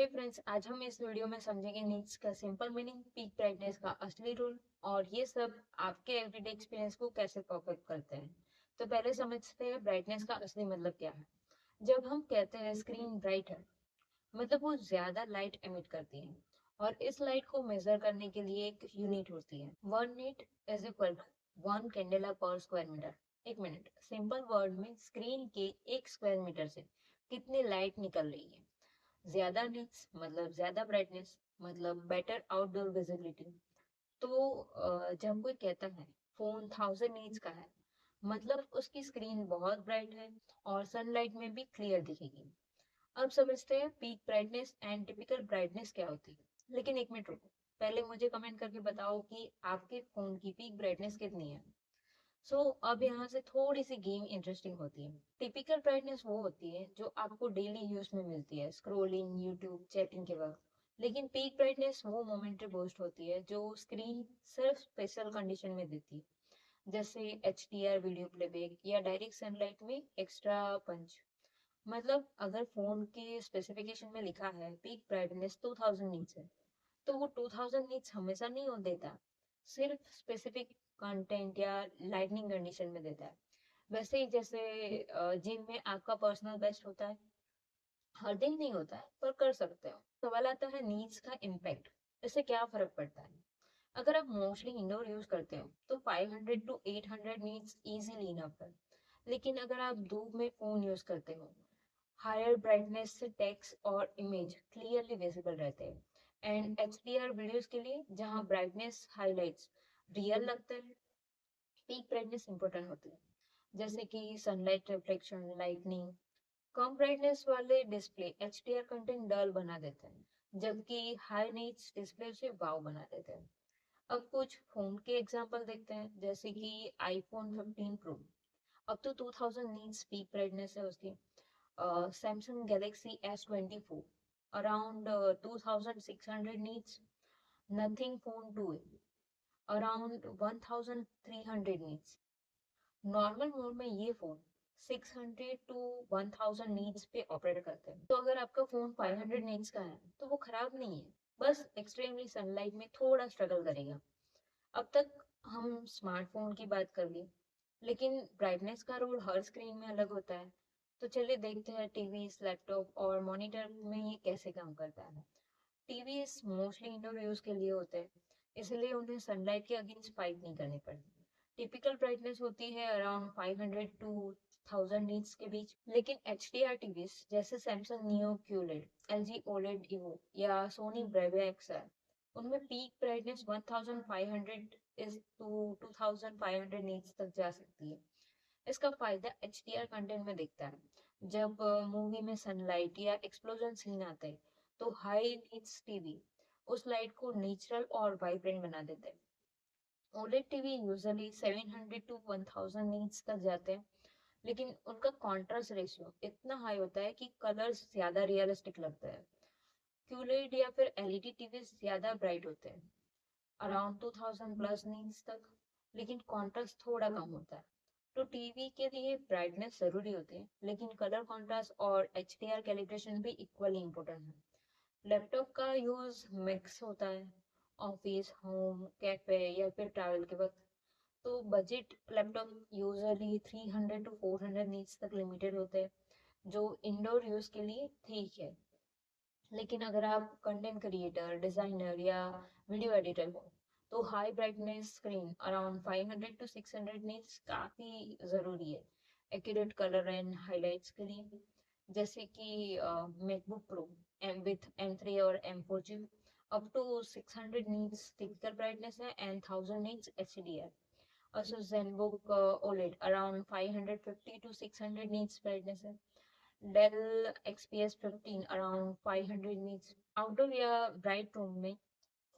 हे friends, आज हम इस वीडियो में समझेंगे नीड्स का सिंपल मीनिंग, पीक ब्राइटनेस का असली रूल और ये सब आपके एवरीडे एक्सपीरियंस को कैसे कॉप अप करते हैं। तो पहले समझते हैं ब्राइटनेस का असली मतलब क्या है। जब हम कहते हैं स्क्रीन ब्राइट है, मतलब वो ज्यादा लाइट एमिट करती है और इस लाइट को मेजर करने के लिए एक यूनिट होती है। 1 nit is equal to 1 candela per square metre. एक मिनट, सिंपल वर्ड में स्क्रीन के 1 स्क्वायर मीटर से कितनी लाइट निकल रही है। ज्यादा नीट्स मतलब ज्यादा ब्राइटनेस, मतलब बेटर आउटडोर विजिबिलिटी। तो जब कोई कहता है फोन 1000 नीट्स का है, मतलब उसकी स्क्रीन बहुत ब्राइट है और सनलाइट में भी क्लियर दिखेगी। अब समझते हैं peak brightness and typical brightness क्या होती है। लेकिन एक मिनट रुको, पहले मुझे कमेंट करके बताओ कि आपके फोन की पीक ब्राइटनेस कितनी है। अब यहाँ से थोड़ी सी गेम इंटरेस्टिंग होती है। टिपिकल ब्राइटनेस वो होती है जो आपको डेली यूज में मिलती है, स्क्रोलिंग, यूट्यूब, चैटिंग के वक्त। लेकिन पीक ब्राइटनेस वो मोमेंटरी बूस्ट होती है जो स्क्रीन सिर्फ स्पेशल कंडीशन में देती है, जैसे HDR वीडियो प्लेबैक या डायरेक्ट सनलाइट में एक्स्ट्रा पंच। मतलब अगर फोन के स्पेसिफिकेशन में लिखा है पीक ब्राइटनेस 2000 नीट्स है, तो वो 2000 नीट्स हमेशा नहीं हो देता, सिर्फ स्पेसिफिक कंटेंट या लाइटनिंग कंडीशन में देता है। वैसे ही जैसे जिम में आपका पर्सनल बेस्ट होता है, हर दिन नहीं होता है पर कर सकते हो। सवाल आता है नीड्स का इम्पैक्ट, इससे क्या फर्क पड़ता है। अगर आप मोस्टली इंडोर यूज करते हो तो 500 टू 800 नीड्स इजीली इनफ है। लेकिन अगर आप धूप में फोन यूज करते हो, हायर ब्राइटनेस से टेक्स्ट और इमेज क्लियरली विजिबल रहते हैं। एंड HDR वीडियोस के लिए जहां ब्राइटनेस हाइलाइट्स रियल लगता है, पीक ब्राइटनेस इंपॉर्टेंट होती है, जैसे कि सनलाइट रिफ्लेक्शन, लाइटनिंग। कम ब्राइटनेस वाले डिस्प्ले HDR कंटेंट डल बना देते हैं, जबकि हाई नीट्स डिस्प्ले से वाव बना देते हैं। अब कुछ फोन के एग्जांपल देखते हैं, जैसे कि iPhone 15 Pro, अब तो 2000 नीट्स पीक ब्राइटनेस है उसकी। Samsung Galaxy S24 around 2600 nits. Nothing Phone 2 around 1300 nits. Normal mode में ये फोन 600 टू 1000 नीट्स पे ऑपरेट करते हैं। तो अगर आपका फोन 500 नीट्स का है तो वो खराब नहीं है, बस एक्सट्रीमली सनलाइट में थोड़ा स्ट्रगल करेगा। अब तक हम स्मार्टफोन की बात कर ली, लेकिन ब्राइटनेस का रोल हर स्क्रीन में अलग होता है। तो चलिए देखते हैं टीवी, लैपटॉप और मॉनिटर में ये कैसे काम करता है। टीवी मोस्टली इंडोर यूज के लिए होते हैं, इसलिए उन्हें सनलाइट के अगेंस्ट फाइट नहीं करनी पड़ती। टिपिकल ब्राइटनेस होती है अराउंड 500 टू 1000 नीट्स के बीच। लेकिन HDR टीवी जैसे Samsung Neo QLED, LG OLED Evo या सोनी ब्रेविया XR, उनमें peak brightness 1500 is to 2500 nits तक जा सकती है। इसका फायदा HDR कंटेंट में दिखता है। जब मूवी में सनलाइट या एक्सप्लोजन सीन आता है, तो हाई नीड्स टीवी उस लाइट को नेचुरल और वाइब्रेंट बना देते हैं। OLED TV usually 700 to 1000 nits तक जाते हैं, लेकिन उनका कॉन्ट्रास्ट रेशियो इतना हाई होता है कि कलर्स ज्यादा रियलिस्टिक लगते हैं। QLED या फिर LED टीवी ज्यादा ब्राइट होते हैं, अराउंड 2000 प्लस नीट्स तक, लेकिन कॉन्ट्रास्ट थोड़ा कम होता है। तो टीवी के लिए ब्राइटनेस जरूरी होती है, लेकिन कलर कॉन्ट्रास्ट और HDR कैलिब्रेशन भी इक्वली इम्पोर्टेंट है। लैपटॉप का यूज मिक्स होता है, ऑफिस, होम, कैफे या फिर ट्रैवल के वक्त। तो budget laptop usually 300 to 400 nits तक लिमिटेड होते हैं, जो इंडोर यूज के लिए ठीक है। लेकिन अगर आप कंटेंट क्रिएटर, डिजाइनर या वीडियो एडिटर हो, तो high brightness screen around 500 to 600 nits काफी जरूरी है एक्यूरेट कलर एंड हाइलाइट्स के लिए। जैसे कि मैकबुक प्रो विथ M3 और M4 चिप, up to 600 nits typical brightness है and 1000 nits HDR। also ZenBook OLED around 550 to 600 nits brightness है। Dell XPS 15 around 500 nits। Outdoor या ब्राइट रूम में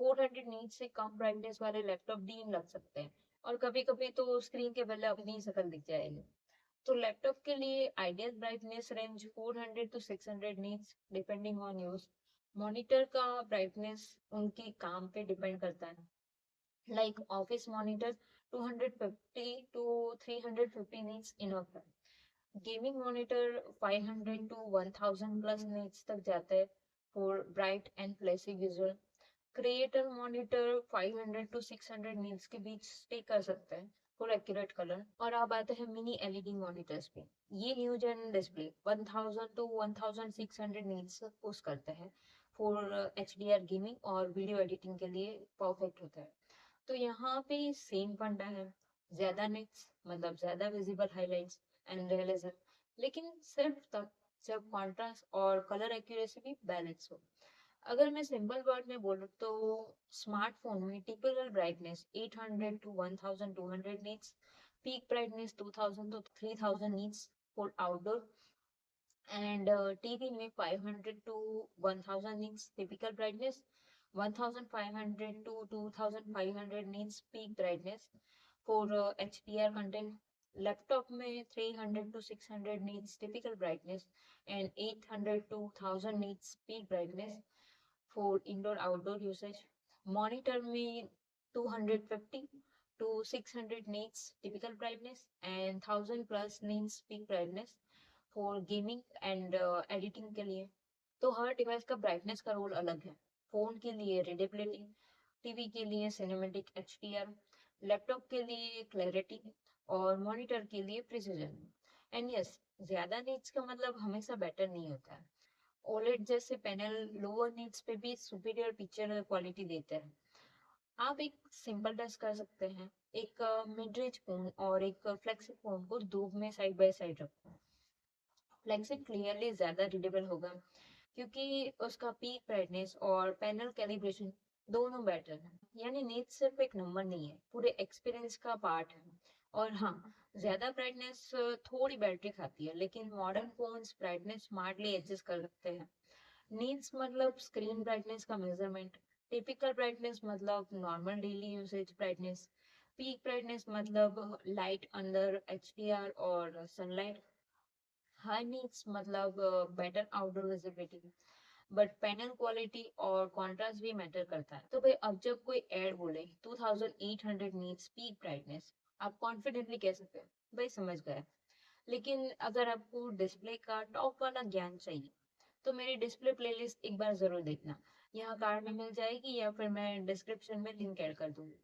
400 nits से कम ब्राइटनेस वाले लैपटॉप डीम लग सकते हैं, और कभी कभी तो स्क्रीन के बदले अपनी शक्ल दिख जाएगी। तो लैपटॉप के लिए ideal brightness range 400 to 600 nits depending on use. Monitor का ब्राइटनेस उनके काम पे डिपेंड करता है। Like office monitor 250 to 350 needs enough है। Gaming monitor 500 to 1000 plus nits तक जाता है। for bright and flashy visual. Creator monitor 500 to 600 nits के बीच स्टे कर सकता है फॉर एक्यूरेट कलर। और अब आते हैं मिनी एलईडी मॉनिटर्स पे। ये new gen display 1000 to 1600 nits push करता है फॉर एचडीआर गेमिंग और वीडियो एडिटिंग के लिए परफेक्ट होता है। तो यहाँ पे सेम फंडा है, ज्यादा नीट्स मतलब ज्यादा विजिबल हाइलाइट्स एंड रियलिज्म, लेकिन सिर्फ तब जब कॉन्ट्रास्ट और कलर एक्यूरेसी भी बैलेंस हो। अगर मैं सिंपल वर्ड में बोलूँ तो स्मार्टफोन में typical brightness 800 to 1200 nits, peak brightness 2000 to 3000 nits for outdoor, and TV में 500 to 1000 nits typical brightness, 1500 to 2500 nits peak brightness for HDR content. Laptop में 300 to 600 needs typical brightness and 800 to 1000 needs peak brightness for indoor outdoor usage. Monitor में 250 to 600 needs typical brightness and 1000 plus needs peak brightness for gaming and editing के लिए। तो हर device का brightness का role अलग है। Phone के लिए रीडेबिलिटी, टीवी के लिए सिनेमैटिक HDR, लैपटॉप के लिए क्लैरिटी और मॉनिटर के लिए प्रिसीजन। एंड यस, ज्यादा नीड्स का मतलब हमेशा बेटर नहीं होता है। ओलेड जैसे पैनल लोअर नीड्स पे भी सुपीरियर पिक्चर क्वालिटी देते हैं। आप एक सिंपल टेस्ट कर सकते हैं। एक मिड रेंज फोन और एक फ्लैगशिप फोन को धूप में साइड बाय साइड रखो। फ्लैगशिप क्लियरली ज्यादा रीडेबल होगा क्योंकि उसका पीक ब्राइटनेस और पैनल कैलिब्रेशन दोनों बेटर है। यानी नीड सिर्फ एक नंबर नहीं है, पूरे एक्सपीरियंस का पार्ट है। और हाँ, ज्यादा ब्राइटनेस थोड़ी बैटरी खाती है, लेकिन modern phones brightness smartly adjust कर सकते हैं। नीड्स मतलब स्क्रीन ब्राइटनेस का मेजरमेंट, टिपिकल ब्राइटनेस मतलब normal daily usage brightness, peak brightness मतलब लाइट अंडर HDR और सनलाइट, हाई नीड्स मतलब better outdoor visibility. But panel quality और कॉन्ट्रास्ट भी मैटर करता है। तो भाई अब जब कोई एड बोले 2800 नीड्स पीक ब्राइटनेस, आप कॉन्फिडेंटली कह सकते हैं भाई समझ गए। लेकिन अगर आपको डिस्प्ले का टॉप वाला ज्ञान चाहिए तो मेरी डिस्प्ले प्लेलिस्ट एक बार जरूर देखना। यहाँ कार्ड में मिल जाएगी या फिर मैं डिस्क्रिप्शन में लिंक ऐड कर दूंगी।